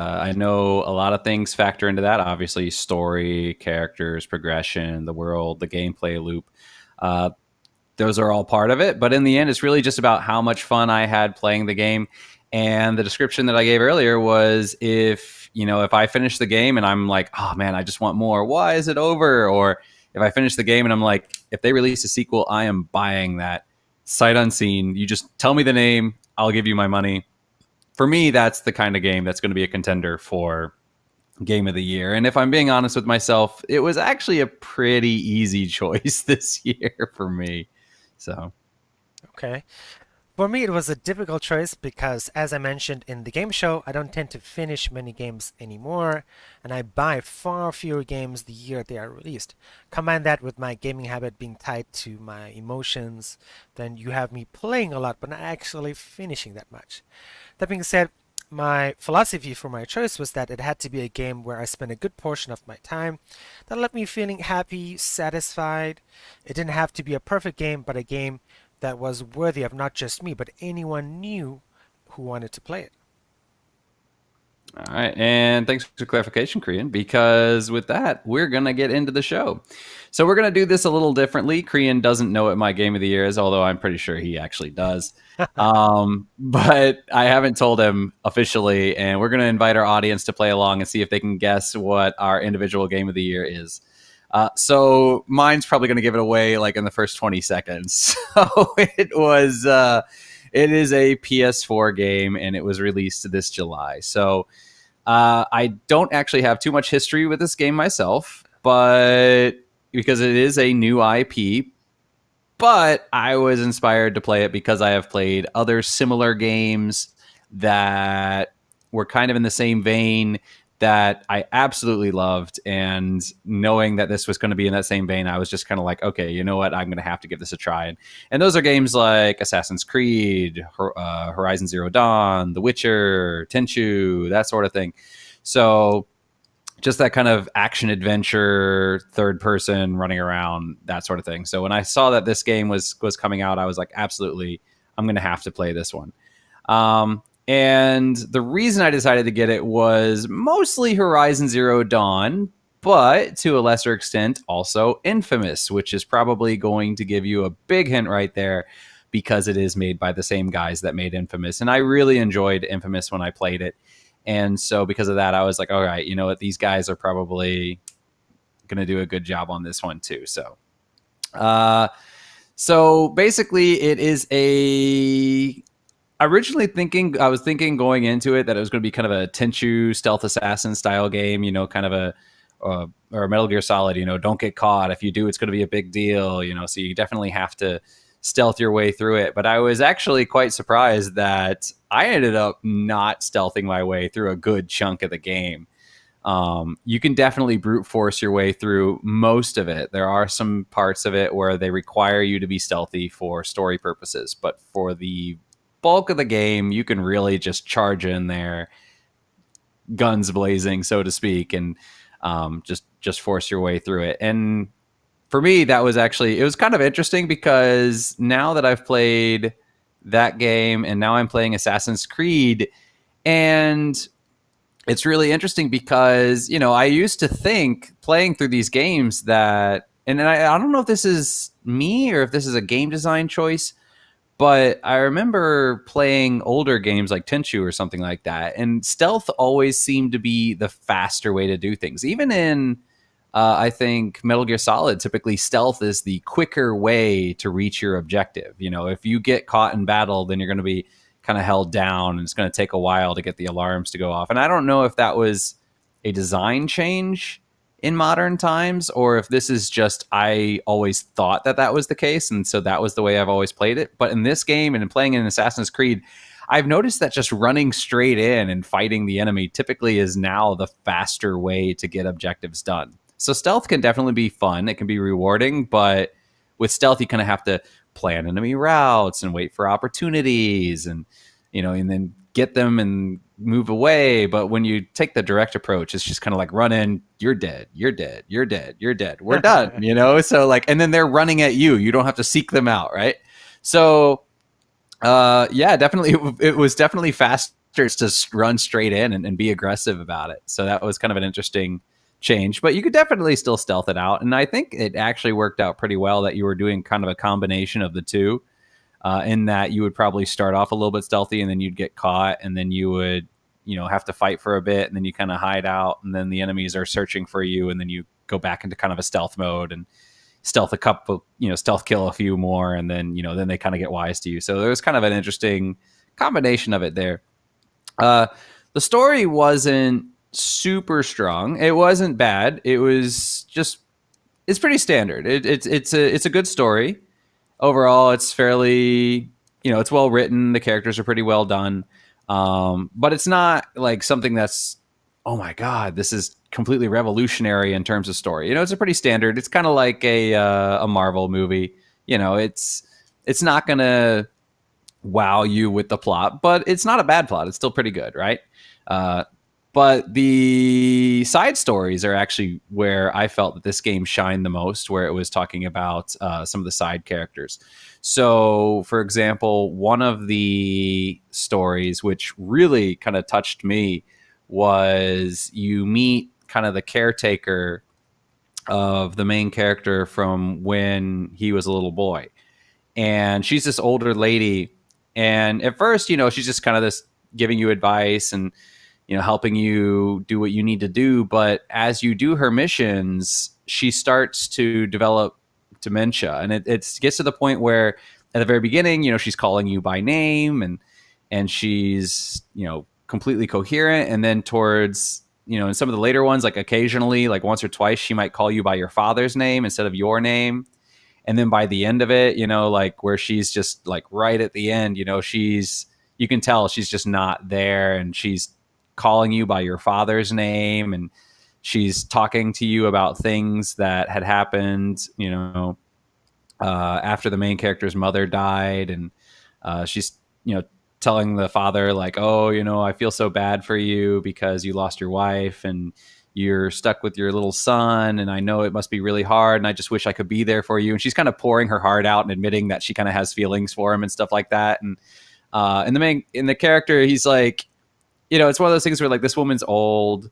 I know a lot of things factor into that. Obviously, story, characters, progression, the world, the gameplay loop. Uh, those are all part of it. But in the end, it's really just about how much fun I had playing the game. And the description that I gave earlier was if I finish the game and I'm like, oh man, I just want more. Why is it over? Or if I finish the game and I'm like, if they release a sequel, I am buying that sight unseen. You just tell me the name, I'll give you my money. For me, that's the kind of game that's going to be a contender for game of the year. And if I'm being honest with myself, it was actually a pretty easy choice this year for me. So, Okay. For me, it was a difficult choice because, as I mentioned in the game show, I don't tend to finish many games anymore, and I buy far fewer games the year they are released. Combine that with my gaming habit being tied to my emotions, then you have me playing a lot but not actually finishing that much. That being said, my philosophy for my choice was that it had to be a game where I spent a good portion of my time that left me feeling happy, satisfied. It didn't have to be a perfect game, but a game that was worthy of not just me, but anyone new who wanted to play it. all right. And thanks for clarification, Korean, because with that, we're going to get into the show. So, we're going to do this a little differently. Korean doesn't know what my game of the year is, although I'm pretty sure he actually does. But I haven't told him officially, and we're going to invite our audience to play along and see if they can guess what our individual game of the year is. So mine's probably going to give it away like in the first 20 seconds. So it is a PS4 game and it was released this July. So I don't actually have too much history with this game myself, but because it is a new IP, but I was inspired to play it because I have played other similar games that were kind of in the same vein that I absolutely loved. And knowing that this was going to be in that same vein, I was just kind of like, okay, you know what? I'm going to have to give this a try. And those are games like Assassin's Creed, Horizon Zero Dawn, The Witcher, Tenchu, that sort of thing. So just that kind of action adventure, third person running around, that sort of thing. So when I saw that this game was coming out, I was like, absolutely, I'm going to have to play this one. And the reason I decided to get it was mostly Horizon Zero Dawn, but to a lesser extent, also Infamous, which is probably going to give you a big hint right there because it is made by the same guys that made Infamous. And I really enjoyed Infamous when I played it. And so because of that, I was like, all right, you know what? These guys are probably going to do a good job on this one too. Uh, so basically it is I was thinking going into it that it was going to be kind of a Tenchu stealth assassin style game, kind of or a Metal Gear Solid, don't get caught. If you do, it's going to be a big deal, so you definitely have to stealth your way through it. But I was actually quite surprised that I ended up not stealthing my way through a good chunk of the game. You can definitely brute force your way through most of it. There are some parts of it where they require you to be stealthy for story purposes, but for the bulk of the game, you can really just charge in there, guns blazing, so to speak, and just force your way through it. And for me, it was kind of interesting because now that I've played that game and now I'm playing Assassin's Creed, and it's really interesting because I used to think playing through these games that, and I don't know if this is me or if this is a game design choice, but I remember playing older games like Tenchu or something like that, and stealth always seemed to be the faster way to do things. Even in, I think, Metal Gear Solid, typically stealth is the quicker way to reach your objective. If you get caught in battle, then you're going to be kind of held down, and it's going to take a while to get the alarms to go off. And I don't know if that was a design change in modern times, or if this is just I always thought that was the case, and so that was the way I've always played it. But in this game and in playing in Assassin's Creed, I've noticed that just running straight in and fighting the enemy typically is now the faster way to get objectives done. So stealth can definitely be fun. It can be rewarding, but with stealth, you kind of have to plan enemy routes and wait for opportunities and then get them and move away. But when you take the direct approach, it's just kind of like run in, you're dead, you're dead, you're dead, you're dead, we're done. So and then they're running at you. You don't have to seek them out, right? So yeah, definitely, it was definitely faster just run straight in and be aggressive about it. So that was kind of an interesting change, but you could definitely still stealth it out. And I think it actually worked out pretty well that you were doing kind of a combination of the two, in that you would probably start off a little bit stealthy and then you'd get caught and then you would, have to fight for a bit and then you kind of hide out and then the enemies are searching for you and then you go back into kind of a stealth mode and stealth a couple, stealth kill a few more and then, then they kind of get wise to you. So there was kind of an interesting combination of it there. The story wasn't super strong. It wasn't bad. It was just, it's pretty standard. It's a good story overall. It's fairly, it's well written. The characters are pretty well done. But it's not like something that's, oh my God, this is completely revolutionary in terms of story. It's a pretty standard. It's kind of like a Marvel movie. It's not gonna wow you with the plot, but it's not a bad plot. It's still pretty good, right? But the side stories are actually where I felt that this game shined the most, where it was talking about some of the side characters. So, for example, one of the stories which really kind of touched me was you meet kind of the caretaker of the main character from when he was a little boy. And she's this older lady. And at first, she's just kind of this giving you advice and, helping you do what you need to do. But as you do her missions, she starts to develop dementia. And it gets to the point where at the very beginning, she's calling you by name and she's, completely coherent. And then towards, in some of the later ones, like occasionally, like once or twice, she might call you by your father's name instead of your name. And then by the end of it, like where she's just like right at the end, you can tell she's just not there and she's calling you by your father's name and she's talking to you about things that had happened, after the main character's mother died. And she's, telling the father like, oh, I feel so bad for you because you lost your wife and you're stuck with your little son. And I know it must be really hard. And I just wish I could be there for you. And she's kind of pouring her heart out and admitting that she kind of has feelings for him and stuff like that. And in the character, he's like, it's one of those things where like this woman's old,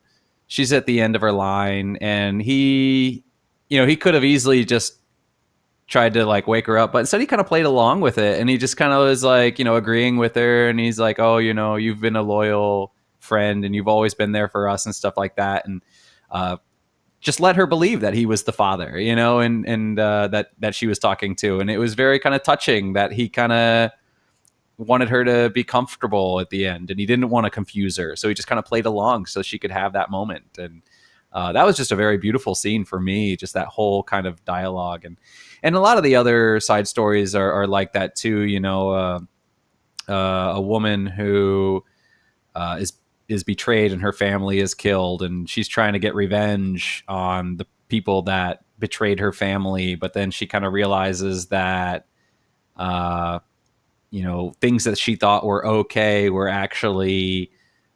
she's at the end of her line and he could have easily just tried to like wake her up, but instead he kind of played along with it and he just kind of was like, agreeing with her. And he's like, oh, you've been a loyal friend and you've always been there for us and stuff like that. And just let her believe that he was the father, and that she was talking to. And it was very kind of touching that he kind of wanted her to be comfortable at the end and he didn't want to confuse her. So he just kind of played along so she could have that moment. And that was just a very beautiful scene for me, just that whole kind of dialogue. And a lot of the other side stories are like that too. A woman who is betrayed and her family is killed and she's trying to get revenge on the people that betrayed her family. But then she kind of realizes that, things that she thought were okay were actually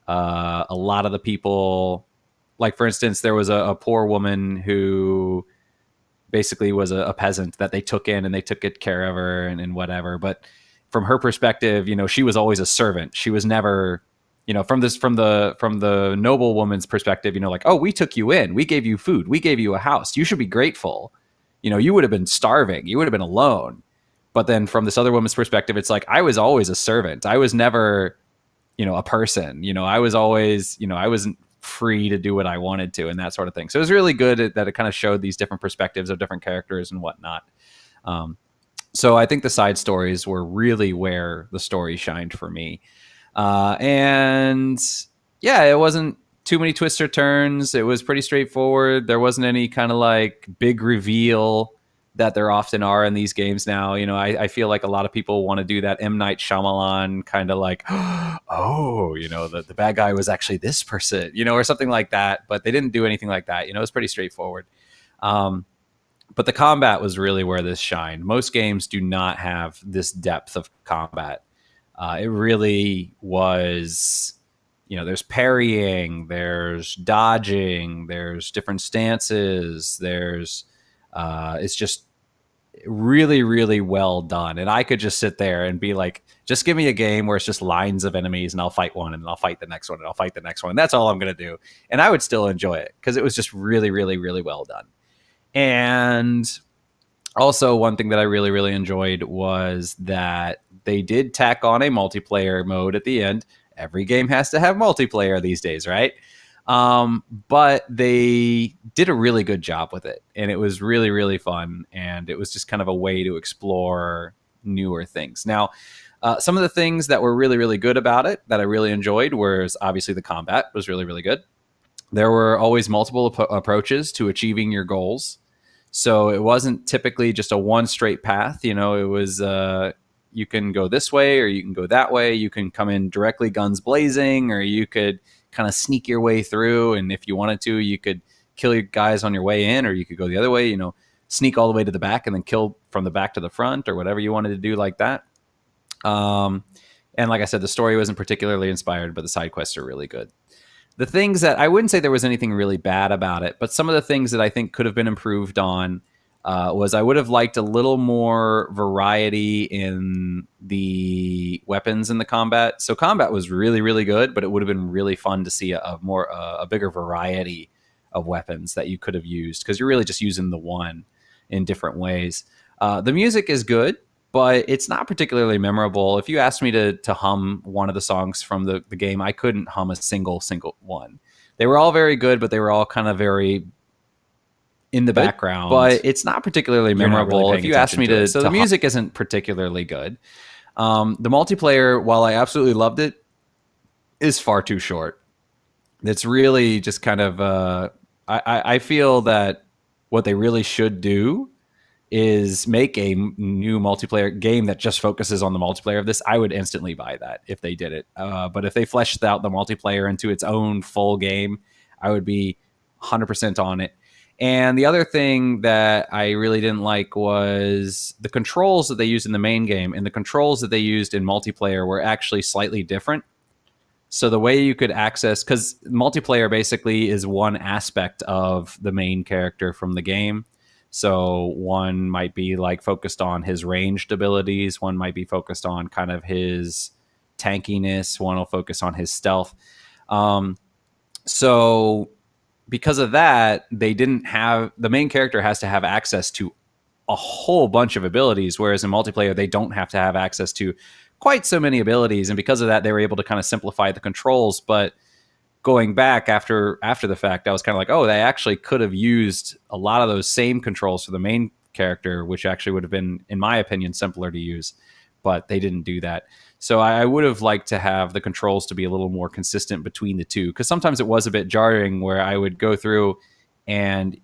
a lot of the people. Like, for instance, there was a poor woman who basically was a peasant that they took in and they took good care of her and whatever. But from her perspective, she was always a servant. She was never, from the noble woman's perspective, like, oh, we took you in, we gave you food, we gave you a house, you should be grateful. You would have been starving, you would have been alone. But then from this other woman's perspective, it's like, I was always a servant. I was never, a person. I was always, I wasn't free to do what I wanted to and that sort of thing. So it was really good that it kind of showed these different perspectives of different characters and whatnot. So I think the side stories were really where the story shined for me. And yeah, it wasn't too many twists or turns. It was pretty straightforward. There wasn't any kind of like big reveal that there often are in these games now. I feel like a lot of people want to do that M. Night Shyamalan kind of like, oh, the bad guy was actually this person, or something like that. But they didn't do anything like that. It was pretty straightforward. But the combat was really where this shined. Most games do not have this depth of combat. It really was, there's parrying, there's dodging, there's different stances, it's just really, really well done. And I could just sit there and be like, Just give me a game where it's just lines of enemies and I'll fight one and I'll fight the next one and I'll fight the next one. That's all I'm going to do. And I would still enjoy it because it was just really, really, really well done. And also, one thing that I really, really enjoyed was that they did tack on a multiplayer mode at the end. Every game has to have multiplayer these days, right? But they did a really good job with it, and it was really, really fun. And it was just kind of a way to explore newer things. Now, some of the things that were really, really good about it that I really enjoyed was obviously the combat was really, really good. There were always multiple approaches to achieving your goals. So it wasn't typically just a one straight path. You know, it was you can go this way or you can go that way. You can come in directly guns blazing, or you could kind of sneak your way through. And if you wanted to, you could kill your guys on your way in, or you could go the other way, you know, sneak all the way to the back and then kill from the back to the front, or whatever you wanted to do like that. And like I said, the story wasn't particularly inspired, but the side quests are really good. The things that I wouldn't say there was anything really bad about it, but some of the things that I think could have been improved on was I would have liked a little more variety in the weapons in the combat. So combat was really, really good, but it would have been really fun to see a bigger variety of weapons that you could have used, because you're really just using the one in different ways. The music is good, but it's not particularly memorable. If you asked me to hum one of the songs from the game, I couldn't hum a single one. They were all very good, but they were all kind of very in the background. But it's not particularly memorable. Really if you asked me to so the music isn't particularly good. The multiplayer, while I absolutely loved it, is far too short. It's really just kind of I feel that what they really should do is make a new multiplayer game that just focuses on the multiplayer of this. I would instantly buy that if they did it. But if they fleshed out the multiplayer into its own full game, I would be 100% on it. And the other thing that I really didn't like was the controls that they used in the main game and the controls that they used in multiplayer were actually slightly different. So the way you could access, because multiplayer basically is one aspect of the main character from the game. So one might be like focused on his ranged abilities. One might be focused on kind of his tankiness. One will focus on his stealth. So because of that, they didn't have, the main character has to have access to a whole bunch of abilities, whereas in multiplayer, they don't have to have access to quite so many abilities. And because of that, they were able to kind of simplify the controls. But going back after the fact, I was kind of like, oh, they actually could have used a lot of those same controls for the main character, which actually would have been, in my opinion, simpler to use, but they didn't do that. So I would have liked to have the controls to be a little more consistent between the two, because sometimes it was a bit jarring where I would go through and,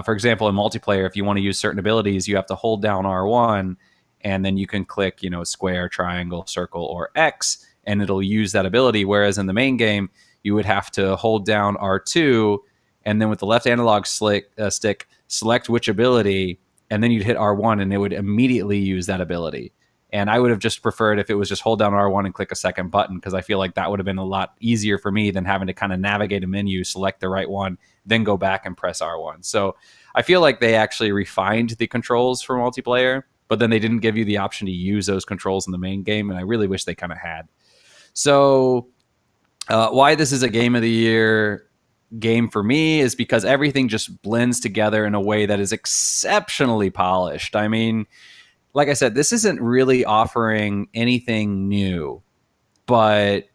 for example, in multiplayer, if you want to use certain abilities, you have to hold down R1 and then you can click, square, triangle, circle, or X, and it'll use that ability. Whereas in the main game, you would have to hold down R2 and then with the left analog stick, select which ability, and then you'd hit R1 and it would immediately use that ability. And I would have just preferred if it was just hold down R1 and click a second button, because I feel like that would have been a lot easier for me than having to kind of navigate a menu, select the right one, then go back and press R1. So I feel like they actually refined the controls for multiplayer, but then they didn't give you the option to use those controls in the main game, and I really wish they kind of had. So why this is a game of the year game for me is because everything just blends together in a way that is exceptionally polished. I mean, like I said, this isn't really offering anything new, but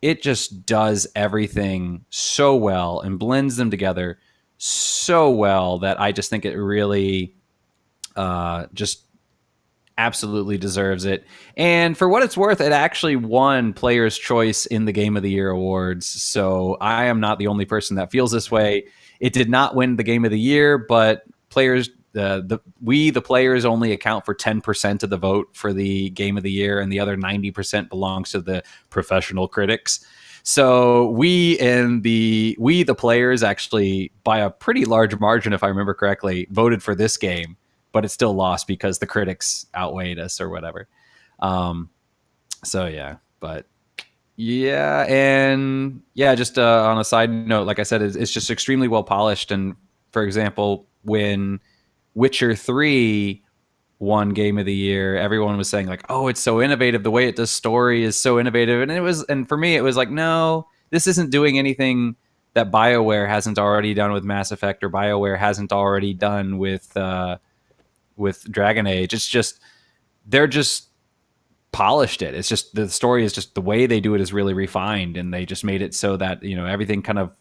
it just does everything so well and blends them together so well that I just think it really just absolutely deserves it. And for what it's worth, it actually won Player's Choice in the Game of the Year awards. So I am not the only person that feels this way. It did not win the Game of the Year, but the players only account for 10% of the vote for the Game of the Year, and the other 90% belongs to the professional critics. So we the players actually, by a pretty large margin, if I remember correctly, voted for this game, but it still lost because the critics outweighed us or whatever. So yeah, but yeah, and yeah, just on a side note, like I said, it's just extremely well polished. And for example, when Witcher 3 won Game of the Year. Everyone was saying like, "Oh, it's so innovative. The way it does story is so innovative." And it was, and for me, it was like, no, this isn't doing anything that BioWare hasn't already done with Mass Effect or BioWare hasn't already done with Dragon Age. It's just they're just polished it. It's just the story is just the way they do it is really refined, and they just made it so that everything kind of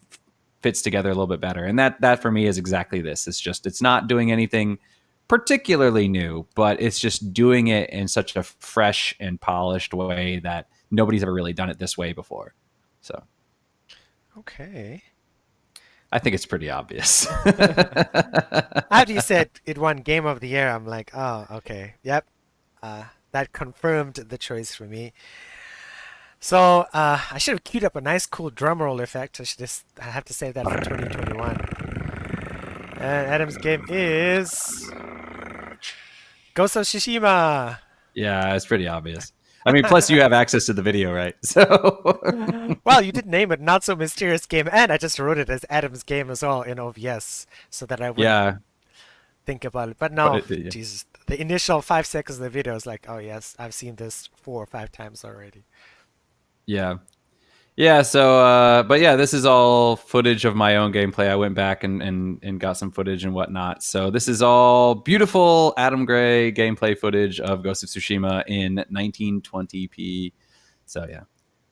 fits together a little bit better. And that for me is exactly this. It's not doing anything particularly new, but it's just doing it in such a fresh and polished way that nobody's ever really done it this way before. So Okay. I think it's pretty obvious. After you said it won Game of the Year, I'm like, oh, okay. Yep. That confirmed the choice for me. So I should have queued up a nice, cool drum roll effect. I have to save that for 2021. And Adam's game is Ghost of Tsushima. Yeah, it's pretty obvious. I mean, plus you have access to the video, right? So Well, you did name it Not So Mysterious Game, and I just wrote it as Adam's game as well in OBS, so that I wouldn't yeah, think about it. But but no, yeah. Jesus, the initial 5 seconds of the video is like, oh yes, I've seen this 4 or 5 times already. Yeah. Yeah, so but yeah, this is all footage of my own gameplay. I went back and got some footage and whatnot. So this is all beautiful Adam Gray gameplay footage of Ghost of Tsushima in 1920p. So yeah,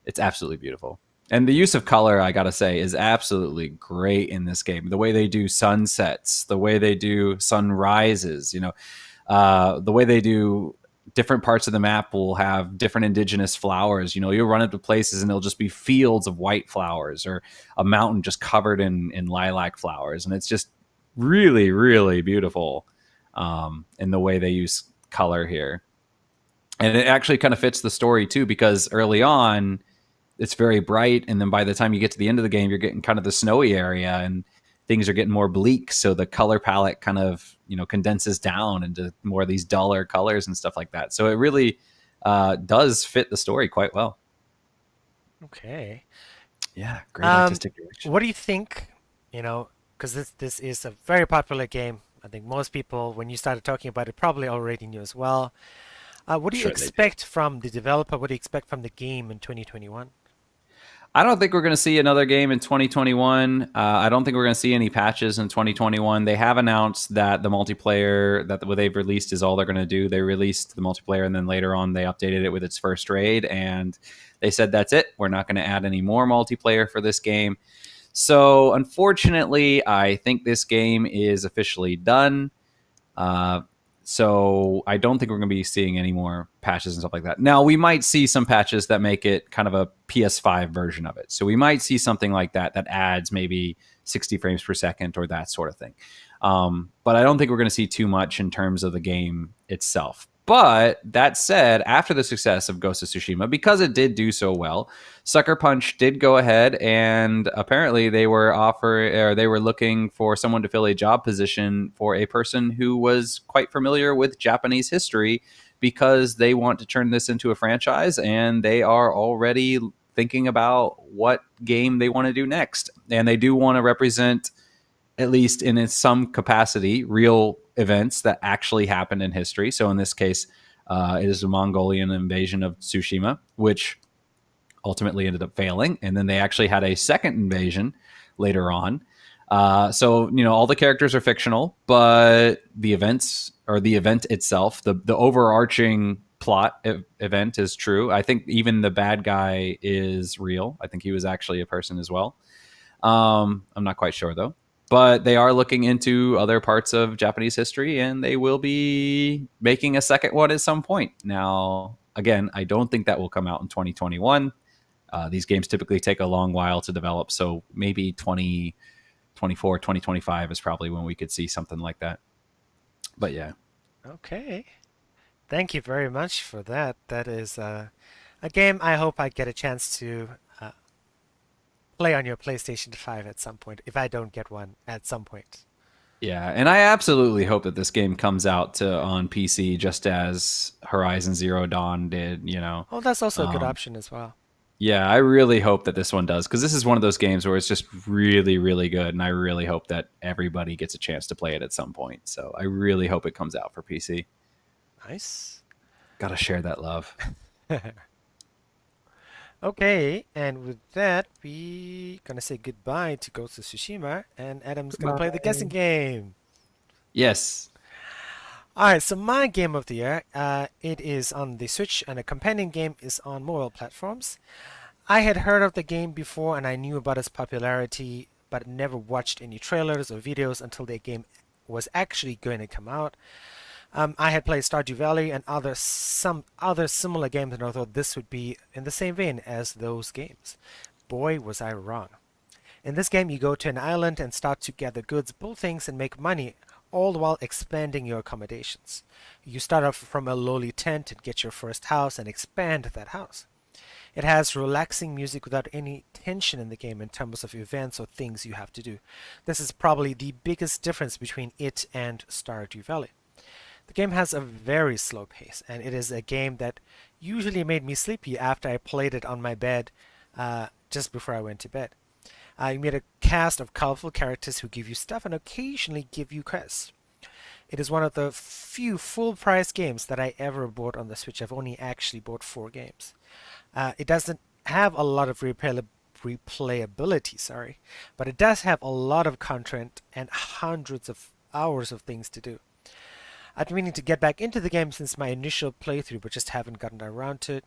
it's absolutely beautiful. And the use of color, I gotta say, is absolutely great in this game. The way they do sunsets, the way they do sunrises, the way they do different parts of the map will have different indigenous flowers. You'll run into places and it'll just be fields of white flowers or a mountain just covered in lilac flowers. And it's just really, really beautiful in the way they use color here. And it actually kind of fits the story too, because early on, it's very bright. And then by the time you get to the end of the game, you're getting kind of the snowy area and things are getting more bleak. So the color palette kind of, condenses down into more of these duller colors and stuff like that. So it really does fit the story quite well. Okay. Yeah, great artistic direction. What do you think? Because this is a very popular game. I think most people, when you started talking about it, probably already knew as well. What do you Sure they do. expect from the developer? What do you expect from the game in 2021? I don't think we're going to see another game in 2021. I don't think we're going to see any patches in 2021. They have announced that the multiplayer that what they've released is all they're going to do. They released the multiplayer and then later on they updated it with its first raid and they said that's it. We're not going to add any more multiplayer for this game. So unfortunately, I think this game is officially done. So I don't think we're going to be seeing any more patches and stuff like that. Now, we might see some patches that make it kind of a PS5 version of it. So we might see something like that adds maybe 60 frames per second or that sort of thing. But I don't think we're going to see too much in terms of the game itself. But that said, after the success of Ghost of Tsushima, because it did do so well, Sucker Punch did go ahead and apparently they were looking for someone to fill a job position for a person who was quite familiar with Japanese history because they want to turn this into a franchise and they are already thinking about what game they want to do next. And they do want to represent, at least in some capacity, real events that actually happened in history. So in this case, it is the Mongolian invasion of Tsushima, which ultimately ended up failing. And then they actually had a second invasion later on. So, all the characters are fictional, but the events or the event itself, the overarching plot event is true. I think even the bad guy is real. I think he was actually a person as well. I'm not quite sure though. But they are looking into other parts of Japanese history and they will be making a second one at some point. Now, again, I don't think that will come out in 2021. These games typically take a long while to develop. So maybe 2024, 2025 is probably when we could see something like that. But yeah. Okay. Thank you very much for that. That is a game I hope I get a chance to play on your PlayStation 5 at some point, if I don't get one at some point. Yeah, and I absolutely hope that this game comes out on PC just as Horizon Zero Dawn did. Oh, that's also a good option as well. Yeah, I really hope that this one does, because this is one of those games where it's just really, really good, and I really hope that everybody gets a chance to play it at some point. So I really hope it comes out for PC. Nice. Gotta share that love. Okay, and with that, we gonna say goodbye to Ghost of Tsushima, and Adam's gonna play the guessing Goodbye. game. Yes. All right, so my game of the year, it is on the Switch, and a companion game is on mobile platforms. I had heard of the game before, and I knew about its popularity, but never watched any trailers or videos until the game was actually going to come out. I had played Stardew Valley and some other similar games, and I thought this would be in the same vein as those games. Boy, was I wrong. In this game, you go to an island and start to gather goods, build things, and make money, all the while expanding your accommodations. You start off from a lowly tent and get your first house and expand that house. It has relaxing music without any tension in the game in terms of events or things you have to do. This is probably the biggest difference between it and Stardew Valley. The game has a very slow pace, and it is a game that usually made me sleepy after I played it on my bed just before I went to bed. You meet a cast of colorful characters who give you stuff and occasionally give you quests. It is one of the few full-price games that I ever bought on the Switch. I've only actually bought 4 games. It doesn't have a lot of replayability, sorry, but it does have a lot of content and hundreds of hours of things to do. I've been meaning to get back into the game since my initial playthrough, but just haven't gotten around to it.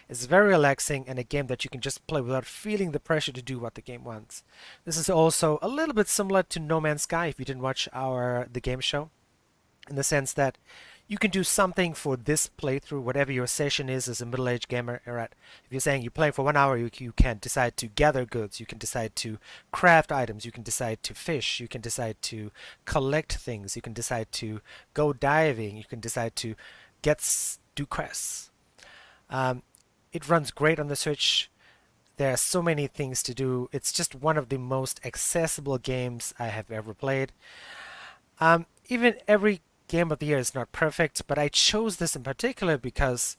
It's very relaxing and a game that you can just play without feeling the pressure to do what the game wants. This is also a little bit similar to No Man's Sky if you didn't watch the game show, in the sense that you can do something for this playthrough, whatever your session is as a middle-aged gamer. Right? If you're saying you play for 1 hour, you can decide to gather goods, you can decide to craft items, you can decide to fish, you can decide to collect things, you can decide to go diving, you can decide to do quests. It runs great on the Switch. There are so many things to do. It's just one of the most accessible games I have ever played. Even every game of the year is not perfect, but I chose this in particular because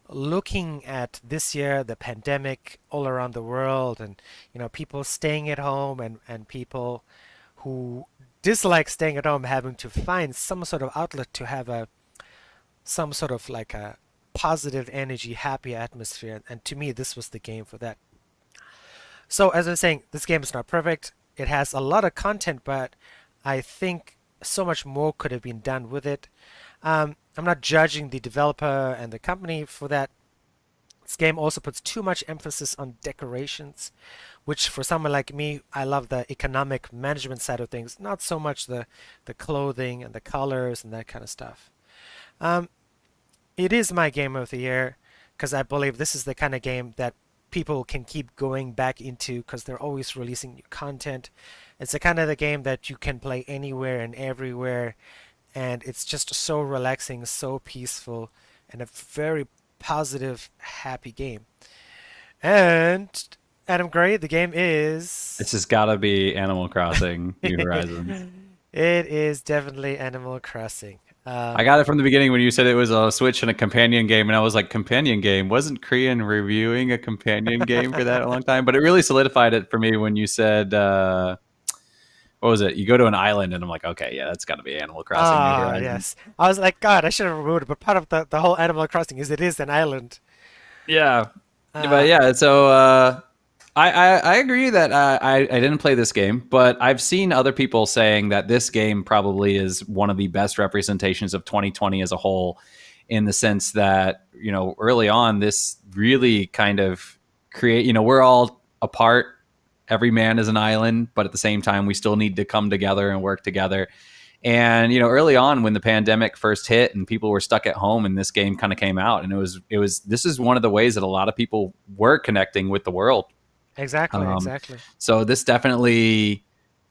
looking at this year, the pandemic all around the world, and people staying at home and people who dislike staying at home having to find some sort of outlet to have some sort of like a positive energy, happy atmosphere, and to me, this was the game for that. So, as I was saying, this game is not perfect. It has a lot of content, but I think so much more could have been done with it. I'm not judging the developer and the company for that. This game also puts too much emphasis on decorations, which for someone like me, I love the economic management side of things, not so much the clothing and the colors and that kind of stuff. Um, it is my game of the year because I believe this is the kind of game that people can keep going back into because they're always releasing new content. It's the kind of the game that you can play anywhere and everywhere, and it's just so relaxing, so peaceful, and a very positive, happy game. And Adam Gray, the game This is. has got to be Animal Crossing New Horizons. It is definitely Animal Crossing. I got it from the beginning when you said it was a Switch and a companion game, and I was like, companion game? Wasn't Korean reviewing a companion game for that a long time? But it really solidified it for me when you said, what was it? You go to an island, and I'm like, okay, yeah, that's got to be Animal Crossing New Ah, Horizons. yes. I was like, God, I should have removed it, but part of the whole Animal Crossing is it is an island. Yeah. But Uh, yeah, so I agree that I didn't play this game, but I've seen other people saying that this game probably is one of the best representations of 2020 as a whole, in the sense that, early on, this really kind of we're all apart. Every man is an island, but at the same time, we still need to come together and work together. And early on when the pandemic first hit and people were stuck at home, and this game kind of came out, and it was this is one of the ways that a lot of people were connecting with the world. exactly, Um, exactly. so this definitely,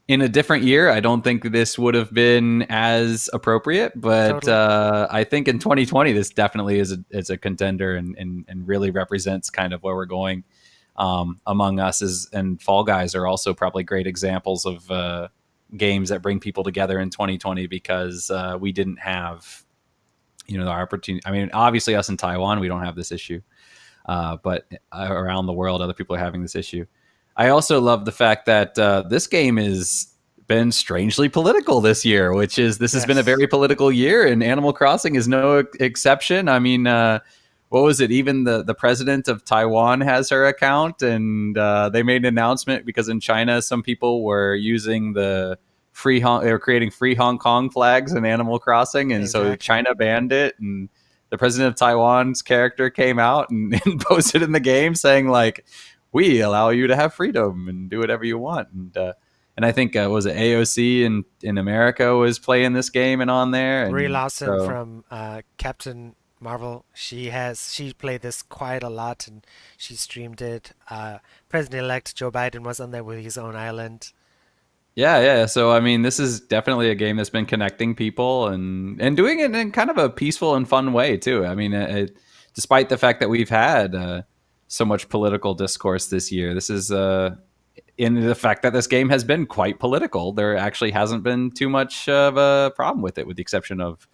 in a different year, I don't think this would have been as appropriate, but Totally. I think in 2020 this definitely is a contender, and really represents kind of where we're going. Among Us and Fall Guys are also probably great examples of games that bring people together in 2020, because we didn't have the opportunity. I mean, obviously us in Taiwan, we don't have this issue, but around the world, other people are having this issue. I also love the fact that this game is been strangely political this year, which is this has been a Yes, very political year, and Animal Crossing is no exception. I mean, what was it? Even the president of Taiwan has her account, and they made an announcement because in China, some people were using they were creating free Hong Kong flags in Animal Crossing, and so exactly. China banned it, and the president of Taiwan's character came out and posted in the game saying like, "We allow you to have freedom and do whatever you want." And I think was it AOC in America was playing this game and on there, Brie and Larson so from Captain Marvel, she played this quite a lot and she streamed it. President-elect Joe Biden was on there with his own island. yeah. So I mean, this is definitely a game that's been connecting people and doing it in kind of a peaceful and fun way too. I mean, despite the fact that we've had so much political discourse this year, this is in the fact that this game has been quite political. There actually hasn't been too much of a problem with it, with the exception of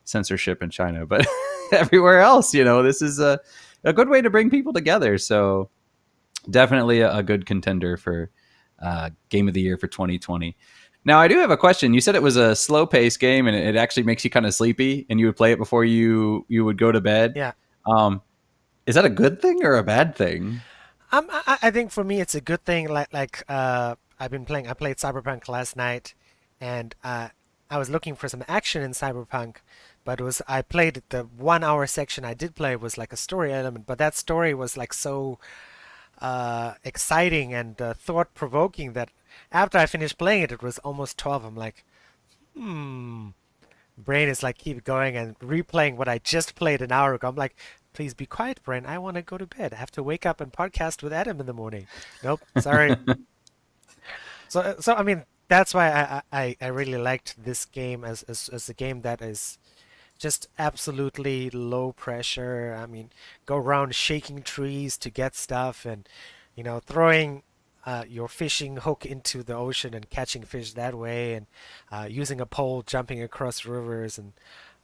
censorship in China. But everywhere else, this is a good way to bring people together. So definitely a good contender for game of the year for 2020. Now, I do have a question. You said it was a slow paced game and it actually makes you kind of sleepy, and you would play it before you would go to bed. Yeah. Um, is that a good thing or a bad thing? I think for me it's a good thing. I played Cyberpunk last night, and I was looking for some action in Cyberpunk, but I played the 1 hour section I did play was like a story element, but that story was like so exciting and thought-provoking that after I finished playing it, it was almost 12. I'm like, hmm. Brain is like keep going and replaying what I just played an hour ago. I'm like, please be quiet, brain. I want to go to bed. I have to wake up and podcast with Adam in the morning. Nope, sorry. So I mean, that's why I really liked this game as a game that is just absolutely low pressure. I mean, go around shaking trees to get stuff and, throwing your fishing hook into the ocean and catching fish that way, and using a pole, jumping across rivers, and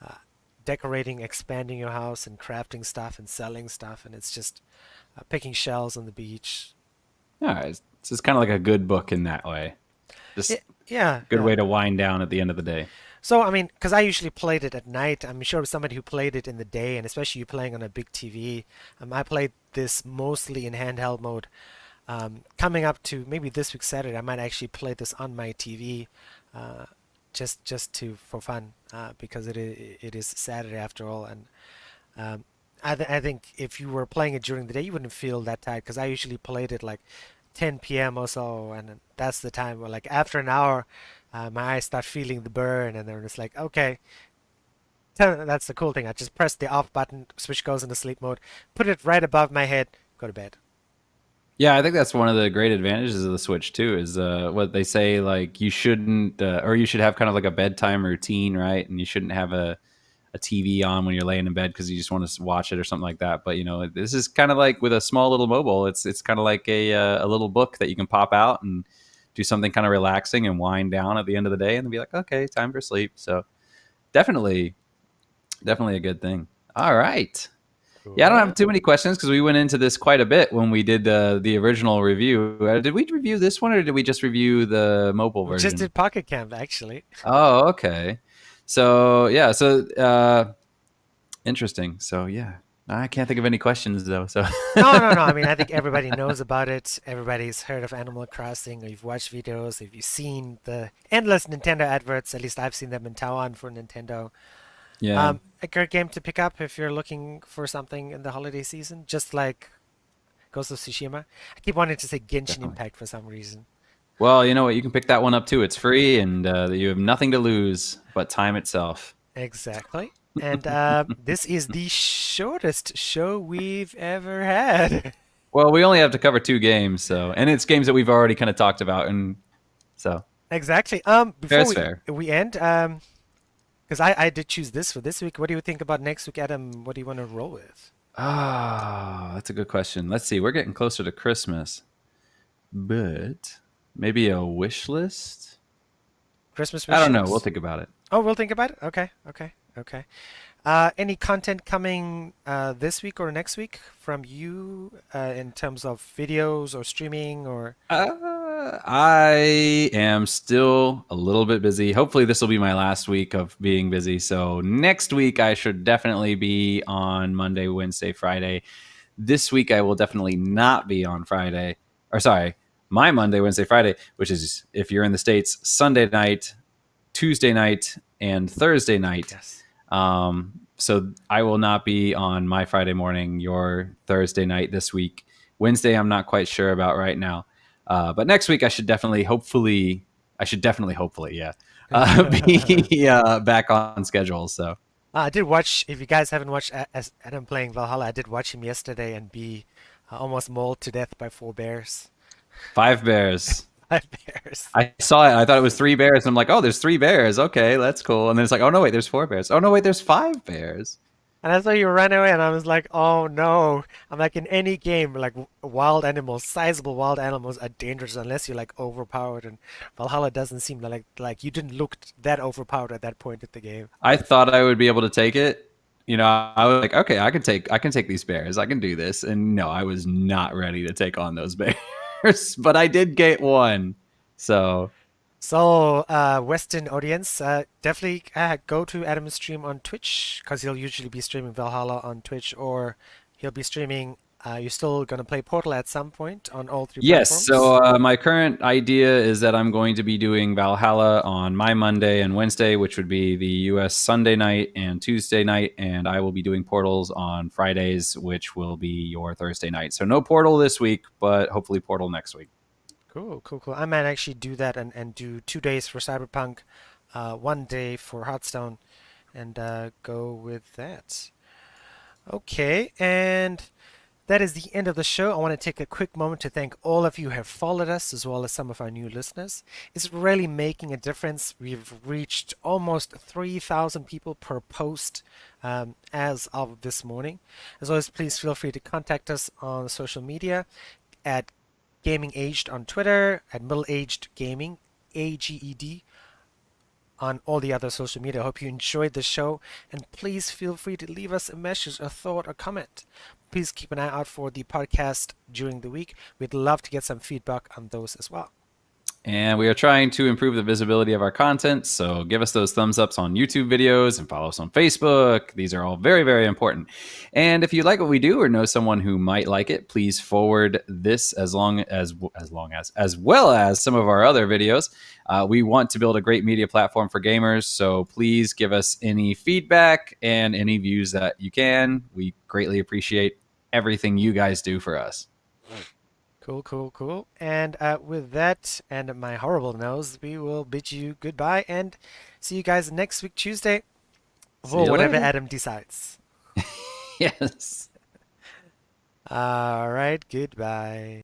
uh, decorating, expanding your house, and crafting stuff and selling stuff. And it's just picking shells on the beach. All right, so it's kind of like a good book in that way. Yeah, Just yeah, good yeah. way to wind down at the end of the day. So, I mean, because I usually played it at night, I'm sure somebody who played it in the day, and especially you playing on a big TV, I played this mostly in handheld mode. Coming up to maybe this week Saturday, I might actually play this on my TV, uh, just to for fun, because it is Saturday after all, and um, I think if you were playing it during the day, you wouldn't feel that tired because I usually played it like 10 p.m. or so, and that's the time where like after an hour, my eyes start feeling the burn, and then it's like okay. That's the cool thing. I just press the off button, switch goes into sleep mode, put it right above my head, go to bed. Yeah, I think that's one of the great advantages of the Switch too. Is what they say like you shouldn't, or you should have kind of like a bedtime routine, right? And you shouldn't have a TV on when you're laying in bed because you just want to watch it or something like that. But this is kind of like with a small little mobile. It's kind of like a little book that you can pop out and do something kind of relaxing and wind down at the end of the day, and then be like, okay, time for sleep. So definitely, definitely a good thing. All right. Yeah, I don't have Cool. too many questions because we went into this quite a bit when we did the original review. Did we review this one or did we just review the mobile We just version? did Pocket Camp actually. Oh, okay. So yeah, so interesting. So yeah, I can't think of any questions though. So No, no, no. I mean, I think everybody knows about it. Everybody's heard of Animal Crossing, or you've watched videos, if you've seen the endless Nintendo adverts. At least I've seen them in Taiwan for Nintendo. yeah, A great game to pick up if you're looking for something in the holiday season, just like Ghost of Tsushima. I keep wanting to say Genshin definitely. Impact for some reason. Well, you know what? You can pick that one up too. It's free, and you have nothing to lose but time itself. Exactly. And this is the shortest show we've ever had. Well, we only have to cover two games, so and it's games that we've already kind of talked about, and so Exactly. Before fair's we fair. we end, because I did choose this for this week. What do you think about next week, Adam? What do you want to roll with? Ah, that's a good question. Let's see. We're getting closer to Christmas, but maybe a wish list. Christmas I wish don't know. We'll list. think about it. Oh, we'll think about it. Okay, okay, okay. Any content coming this week or next week from you in terms of videos or streaming or? I am still a little bit busy. Hopefully, this will be my last week of being busy. So next week, I should definitely be on Monday, Wednesday, Friday. This week, I will definitely not be on Friday. Or sorry, my Monday, Wednesday, Friday, which is if you're in the States, Sunday night, Tuesday night, and Thursday night. Yes. So I will not be on my Friday morning, your Thursday night this week. Wednesday, I'm not quite sure about right now. But next week, hopefully, yeah, be back on schedule. So I did watch, if you guys haven't watched Adam playing Valhalla, I did watch him yesterday and be almost mauled to death by 4 bears. 5 bears. 5 bears. I saw it. I thought it was 3 bears. And I'm like, oh, there's 3 bears. Okay, that's cool. And then it's like, oh no, wait, there's 4 bears. Oh no, wait, there's 5 bears. And I saw you run away, and I was like, oh no. I'm like, in any game, like wild animals, sizable wild animals are dangerous unless you're like overpowered. And Valhalla doesn't seem like you didn't look that overpowered at that point of the game. I thought I would be able to take it. I was like, okay, I can take these bears. I can do this. And no, I was not ready to take on those bears, but I did get one. So So, Western audience, definitely go to Adam's stream on Twitch because he'll usually be streaming Valhalla on Twitch, or he'll be streaming. You're still gonna play Portal at some point on all three yes, platforms. so my current idea is that I'm going to be doing Valhalla on my Monday and Wednesday, which would be the US Sunday night and Tuesday night, and I will be doing Portals on Fridays, which will be your Thursday night. So no Portal this week, but hopefully Portal next week. Cool, cool, cool. I might actually do that and do 2 days for Cyberpunk, 1 day for Hearthstone, and go with that. Okay, and that is the end of the show. I want to take a quick moment to thank all of you who have followed us, as well as some of our new listeners. It's really making a difference. We've reached almost 3,000 people per post as of this morning. As always, please feel free to contact us on social media at Gaming Aged on Twitter, at Middle Aged Gaming, AGED, on all the other social media. I hope you enjoyed the show, and please feel free to leave us a message, a thought, or comment. Please keep an eye out for the podcast during the week. We'd love to get some feedback on those as well. And we are trying to improve the visibility of our content. So give us those thumbs ups on YouTube videos and follow us on Facebook. These are all very, very important. And if you like what we do or know someone who might like it, please forward this as well as some of our other videos. We want to build a great media platform for gamers. So please give us any feedback and any views that you can. We greatly appreciate everything you guys do for us. Cool, cool, cool. And with that and my horrible nose, we will bid you goodbye and see you guys next week, Tuesday, See or you whatever later. Adam decides. Yes. All right, goodbye.